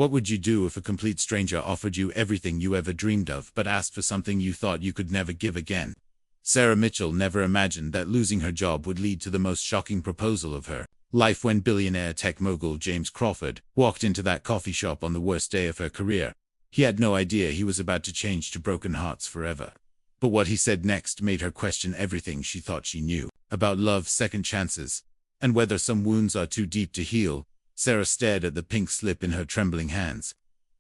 What would you do if a complete stranger offered you everything you ever dreamed of but asked for something you thought you could never give again? Sarah Mitchell never imagined that losing her job would lead to the most shocking proposal of her life when billionaire tech mogul James Crawford walked into that coffee shop on the worst day of her career. He had no idea he was about to change to broken hearts forever. But what he said next made her question everything she thought she knew about love, second chances, and whether some wounds are too deep to heal. Sarah stared at the pink slip in her trembling hands.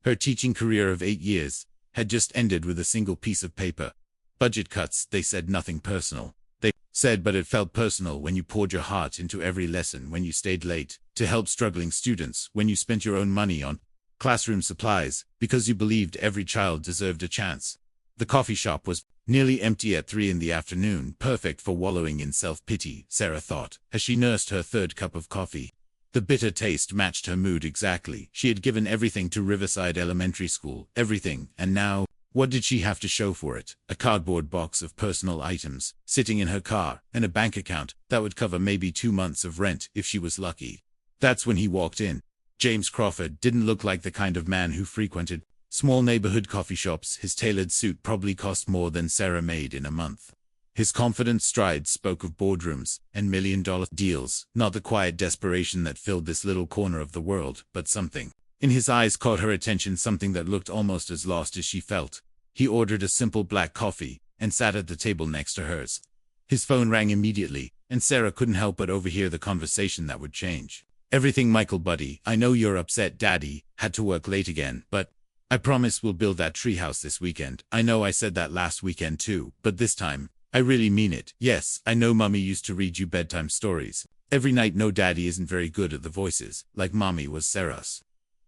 Her teaching career of 8 years had just ended with a single piece of paper. Budget cuts, they said, nothing personal. They said, but it felt personal when you poured your heart into every lesson, when you stayed late to help struggling students, when you spent your own money on classroom supplies because you believed every child deserved a chance. The coffee shop was nearly empty at 3 in the afternoon, perfect for wallowing in self-pity, Sarah thought, as she nursed her third cup of coffee. The bitter taste matched her mood exactly. She had given everything to Riverside Elementary School, everything, and now, what did she have to show for it? A cardboard box of personal items, sitting in her car, and a bank account that would cover maybe 2 months of rent if she was lucky. That's when he walked in. James Crawford didn't look like the kind of man who frequented small neighborhood coffee shops. His tailored suit probably cost more than Sarah made in a month. His confident stride spoke of boardrooms and million-dollar deals, not the quiet desperation that filled this little corner of the world, but something in his eyes caught her attention, something that looked almost as lost as she felt. He ordered a simple black coffee and sat at the table next to hers. His phone rang immediately, and Sarah couldn't help but overhear the conversation that would change everything. "Michael, buddy, I know you're upset Daddy had to work late again, but I promise we'll build that treehouse this weekend. I know I said that last weekend too, but this time, I really mean it. Yes, I know Mommy used to read you bedtime stories every night. No, Daddy isn't very good at the voices, like Mommy was." Sarah's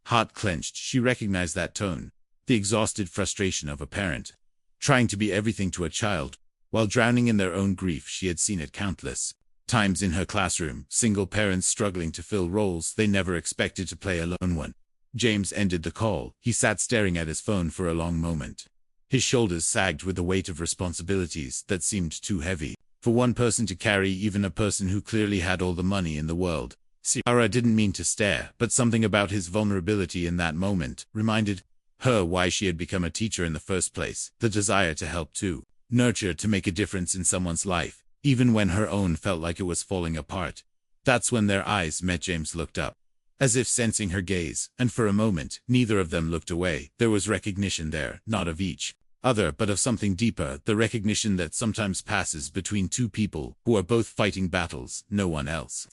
heart clenched. She recognized that tone, the exhausted frustration of a parent trying to be everything to a child while drowning in their own grief. She had seen it countless times in her classroom, single parents struggling to fill roles they never expected to play alone. When James ended the call, he sat staring at his phone for a long moment. His shoulders sagged with the weight of responsibilities that seemed too heavy for one person to carry, even a person who clearly had all the money in the world. Sarah didn't mean to stare, but something about his vulnerability in that moment reminded her why she had become a teacher in the first place. The desire to help, to nurture, to make a difference in someone's life, even when her own felt like it was falling apart. That's when their eyes met. James looked up, as if sensing her gaze, and for a moment, neither of them looked away. There was recognition there, not of each other, but of something deeper, the recognition that sometimes passes between two people who are both fighting battles no one else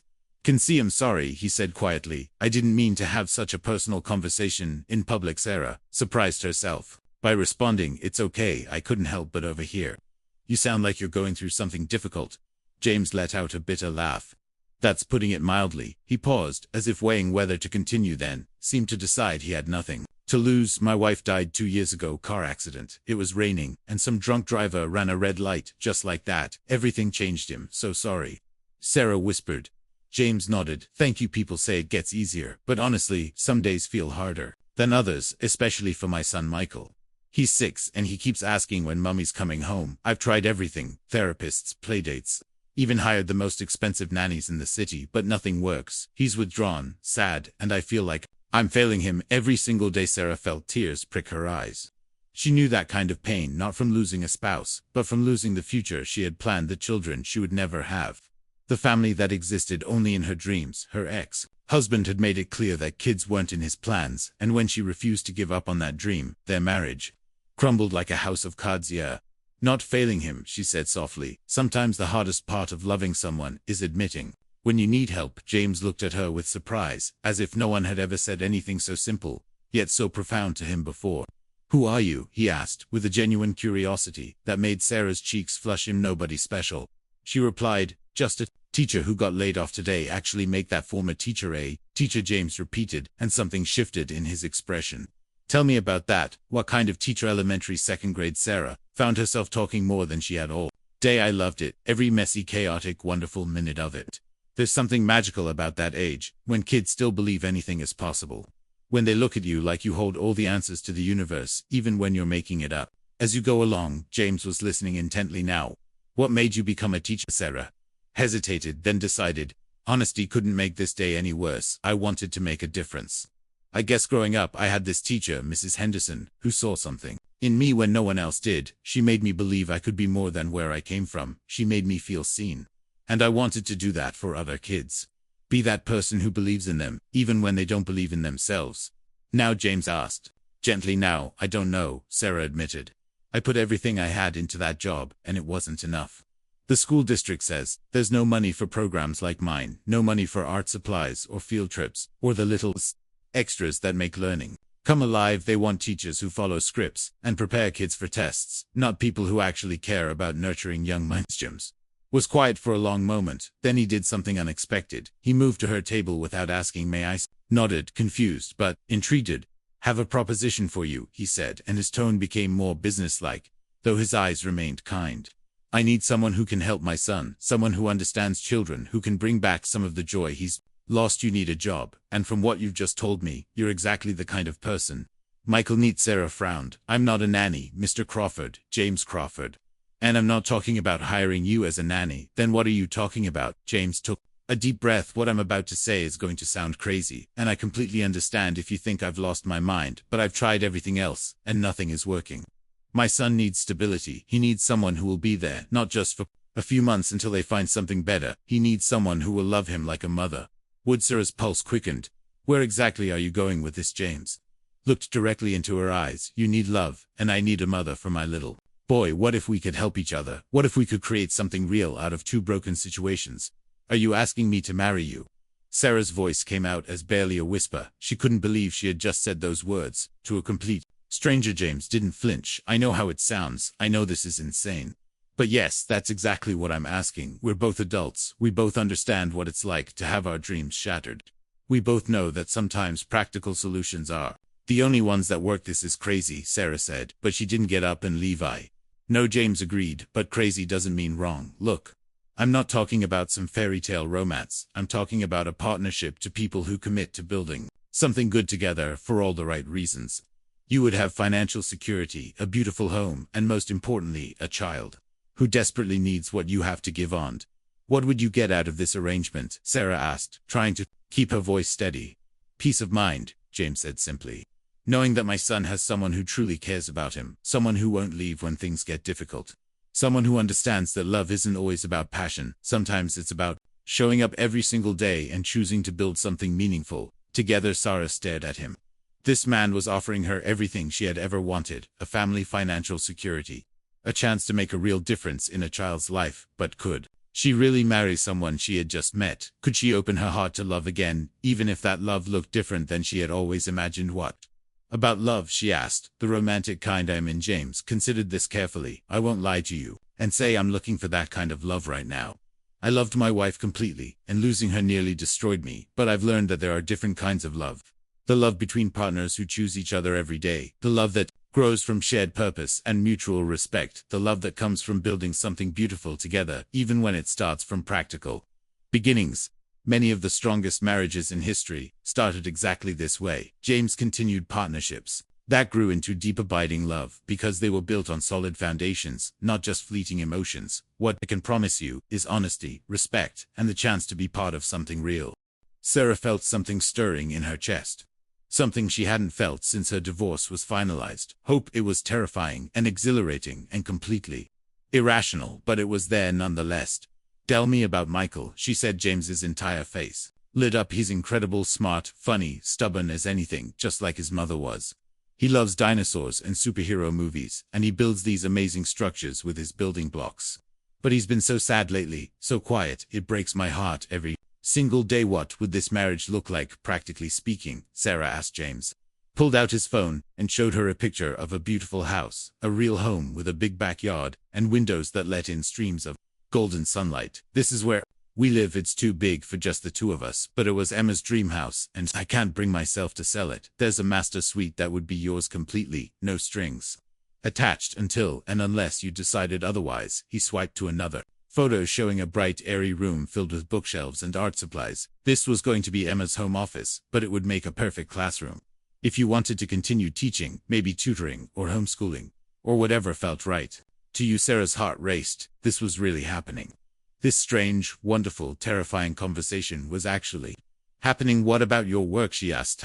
can see. "I'm sorry," he said quietly. "I didn't mean to have such a personal conversation in public." Sarah surprised herself by responding, "It's okay, I couldn't help but overhear. You sound like you're going through something difficult." James let out a bitter laugh. "That's putting it mildly." He paused, as if weighing whether to continue, then seemed to decide he had nothing to lose. "My wife died 2 years ago, car accident. It was raining, and some drunk driver ran a red light, just like that. Everything changed. Him so sorry." Sarah whispered. James nodded. "Thank you. People say it gets easier, but honestly, some days feel harder than others, especially for my son Michael. He's 6, and he keeps asking when Mommy's coming home. I've tried everything, therapists, playdates, even hired the most expensive nannies in the city, but nothing works. He's withdrawn, sad, and I feel like I'm failing him every single day." Sarah felt tears prick her eyes. She knew that kind of pain, not from losing a spouse, but from losing the future she had planned, the children she would never have, the family that existed only in her dreams. Her ex-husband had made it clear that kids weren't in his plans, and when she refused to give up on that dream, their marriage crumbled like a house of cards. "Yeah, not failing him," she said softly. "Sometimes the hardest part of loving someone is admitting when you need help." James looked at her with surprise, as if no one had ever said anything so simple, yet so profound to him before. "Who are you?" he asked, with a genuine curiosity that made Sarah's cheeks flush. "I'm nobody special," she replied. "Just a teacher who got laid off today." "Actually make that former teacher a teacher?" James repeated, and something shifted in his expression. "Tell me about that. What kind of teacher?" "Elementary, 2nd grade." Sarah found herself talking more than she had all day. "I loved it. Every messy, chaotic, wonderful minute of it. There's something magical about that age, when kids still believe anything is possible. When they look at you like you hold all the answers to the universe, even when you're making it up as you go along." James was listening intently now. "What made you become a teacher?" Sarah hesitated, then decided, "Honesty couldn't make this day any worse. I wanted to make a difference." I guess growing up I had this teacher, Mrs. Henderson, who saw something in me when no one else did. She made me believe I could be more than where I came from. She made me feel seen. And I wanted to do that for other kids. Be that person who believes in them, even when they don't believe in themselves. Now, James asked. Gently. Now, I don't know, Sarah admitted. I put everything I had into that job, and it wasn't enough. The school district says there's no money for programs like mine, no money for art supplies or field trips, or the little extras that make learning come alive. They want teachers who follow scripts and prepare kids for tests, not people who actually care about nurturing young minds. James was quiet for a long moment, then he did something unexpected. He moved to her table without asking, may I? Nodded, confused but intrigued. Have a proposition for you, he said, and his tone became more businesslike, though his eyes remained kind. I need someone who can help my son, someone who understands children, who can bring back some of the joy he's lost. You need a job, and from what you've just told me, you're exactly the kind of person Michael needs. Sarah frowned. I'm not a nanny, Mr. Crawford, James Crawford. And I'm not talking about hiring you as a nanny. Then what are you talking about? James took a deep breath. What I'm about to say is going to sound crazy, and I completely understand if you think I've lost my mind, but I've tried everything else, and nothing is working. My son needs stability. He needs someone who will be there, not just for a few months until they find something better. He needs someone who will love him like a mother. Would. Sarah's pulse quickened. Where exactly are you going with this? James looked directly into her eyes. You need love, and I need a mother for my little boy. What if we could help each other? What if we could create something real out of two broken situations? Are you asking me to marry you? Sarah's voice came out as barely a whisper. She couldn't believe she had just said those words to a complete stranger. James didn't flinch. I know how it sounds. I know this is insane. But yes, that's exactly what I'm asking. We're both adults. We both understand what it's like to have our dreams shattered. We both know that sometimes practical solutions are the only ones that work. This is crazy, Sarah said, but she didn't get up and leave. No, James agreed, but crazy doesn't mean wrong. Look, I'm not talking about some fairy tale romance. I'm talking about a partnership, to people who commit to building something good together for all the right reasons. You would have financial security, a beautiful home, and most importantly, a child who desperately needs what you have to give on. What would you get out of this arrangement? Sarah asked, trying to keep her voice steady. Peace of mind, James said simply. Knowing that my son has someone who truly cares about him, someone who won't leave when things get difficult. Someone who understands that love isn't always about passion. Sometimes it's about showing up every single day and choosing to build something meaningful together. Sarah stared at him. This man was offering her everything she had ever wanted: a family, financial security, a chance to make a real difference in a child's life. But could she really marry someone she had just met? Could she open her heart to love again, even if that love looked different than she had always imagined? What about love? She asked. The romantic kind I'm in. James considered this carefully. I won't lie to you and say I'm looking for that kind of love right now. I loved my wife completely, and losing her nearly destroyed me, but I've learned that there are different kinds of love. The love between partners who choose each other every day. The love that grows from shared purpose and mutual respect. The love that comes from building something beautiful together, even when it starts from practical beginnings. Many of the strongest marriages in history started exactly this way. James continued partnerships that grew into deep, abiding love because they were built on solid foundations, not just fleeting emotions. What I can promise you is honesty, respect, and the chance to be part of something real. Sarah felt something stirring in her chest. Something she hadn't felt since her divorce was finalized. Hope. It was terrifying and exhilarating and completely irrational, but it was there nonetheless. Tell me about Michael, she said. James's entire face lit up. He's incredible, smart, funny, stubborn as anything, just like his mother was. He loves dinosaurs and superhero movies, and he builds these amazing structures with his building blocks. But he's been so sad lately, so quiet. It breaks my heart every single day. What would this marriage look like, practically speaking? Sarah asked. James pulled out his phone and showed her a picture of a beautiful house, a real home with a big backyard and windows that let in streams of golden sunlight. This is where we live. It's too big for just the two of us, but it was Emma's dream house, and I can't bring myself to sell it. There's a master suite that would be yours completely, no strings attached until and unless you decided otherwise. He swiped to another photo showing a bright, airy room filled with bookshelves and art supplies. This was going to be Emma's home office, but it would make a perfect classroom if you wanted to continue teaching, maybe tutoring or homeschooling, or whatever felt right to you. Sarah's heart raced. This was really happening. This strange, wonderful, terrifying conversation was actually happening. What about your work? She asked.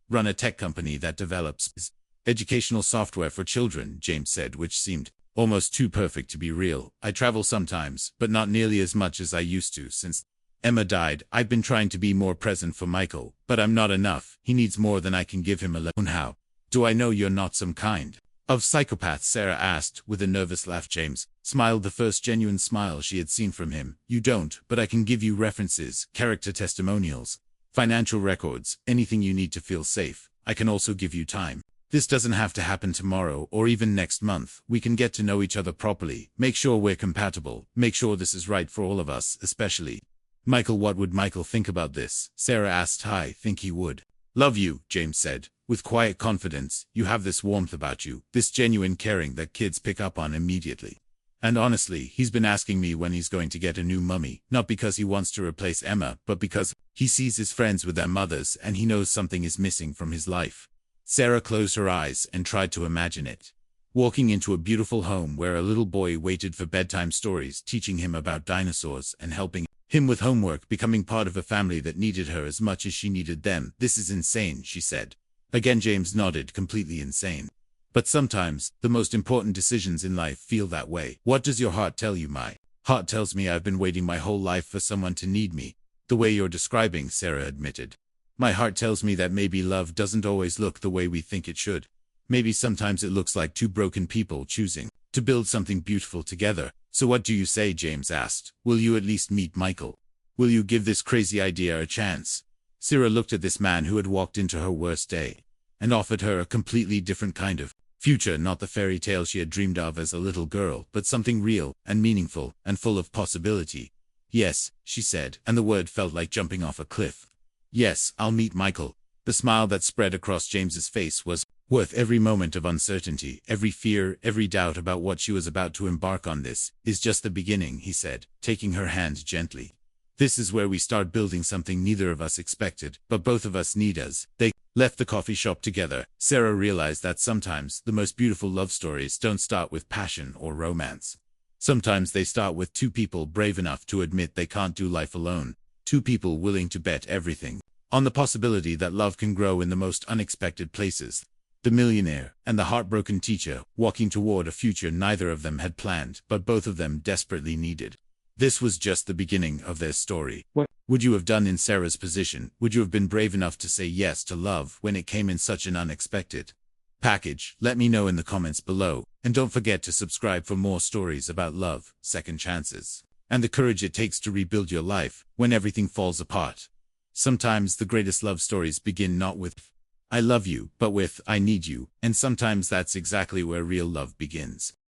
run a tech company that develops educational software for children, James said, which seemed almost too perfect to be real. I travel sometimes, but not nearly as much as I used to since Emma died. I've been trying to be more present for Michael, but I'm not enough. He needs more than I can give him alone. How do I know you're not some kind of psychopath? Sarah asked with a nervous laugh. James smiled, the first genuine smile she had seen from him. You don't, but I can give you references, character testimonials, financial records, anything you need to feel safe. I can also give you time. This doesn't have to happen tomorrow or even next month. We can get to know each other properly, make sure we're compatible, make sure this is right for all of us, especially Michael. What would Michael think about this? Sarah asked. I think he would love you, James said, with quiet confidence. You have this warmth about you, this genuine caring that kids pick up on immediately. And honestly, he's been asking me when he's going to get a new mummy, not because he wants to replace Emma, but because he sees his friends with their mothers and he knows something is missing from his life. Sarah closed her eyes and tried to imagine it. Walking into a beautiful home where a little boy waited for bedtime stories, teaching him about dinosaurs and helping him with homework, becoming part of a family that needed her as much as she needed them. This is insane, she said. Again James nodded, completely insane. But sometimes, the most important decisions in life feel that way. What does your heart tell you? My heart tells me I've been waiting my whole life for someone to need me, the way you're describing, Sarah admitted. My heart tells me that maybe love doesn't always look the way we think it should. Maybe sometimes it looks like two broken people choosing to build something beautiful together. So what do you say? James asked. Will you at least meet Michael? Will you give this crazy idea a chance? Sarah looked at this man who had walked into her worst day and offered her a completely different kind of future, not the fairy tale she had dreamed of as a little girl, but something real and meaningful and full of possibility. Yes, she said, and the word felt like jumping off a cliff. Yes, I'll meet Michael. The smile that spread across James's face was worth every moment of uncertainty, every fear, every doubt about what she was about to embark on. This is just the beginning, he said, taking her hand gently. This is where we start building something neither of us expected, but both of us need us. They left the coffee shop together. Sarah realized that sometimes the most beautiful love stories don't start with passion or romance. Sometimes they start with two people brave enough to admit they can't do life alone. Two people willing to bet everything on the possibility that love can grow in the most unexpected places. The millionaire and the heartbroken teacher, walking toward a future neither of them had planned, but both of them desperately needed. This was just the beginning of their story. What would you have done in Sarah's position? Would you have been brave enough to say yes to love when it came in such an unexpected package? Let me know in the comments below, and don't forget to subscribe for more stories about love, second chances, and the courage it takes to rebuild your life when everything falls apart. Sometimes the greatest love stories begin not with "I love you," but with "I need you," and sometimes that's exactly where real love begins.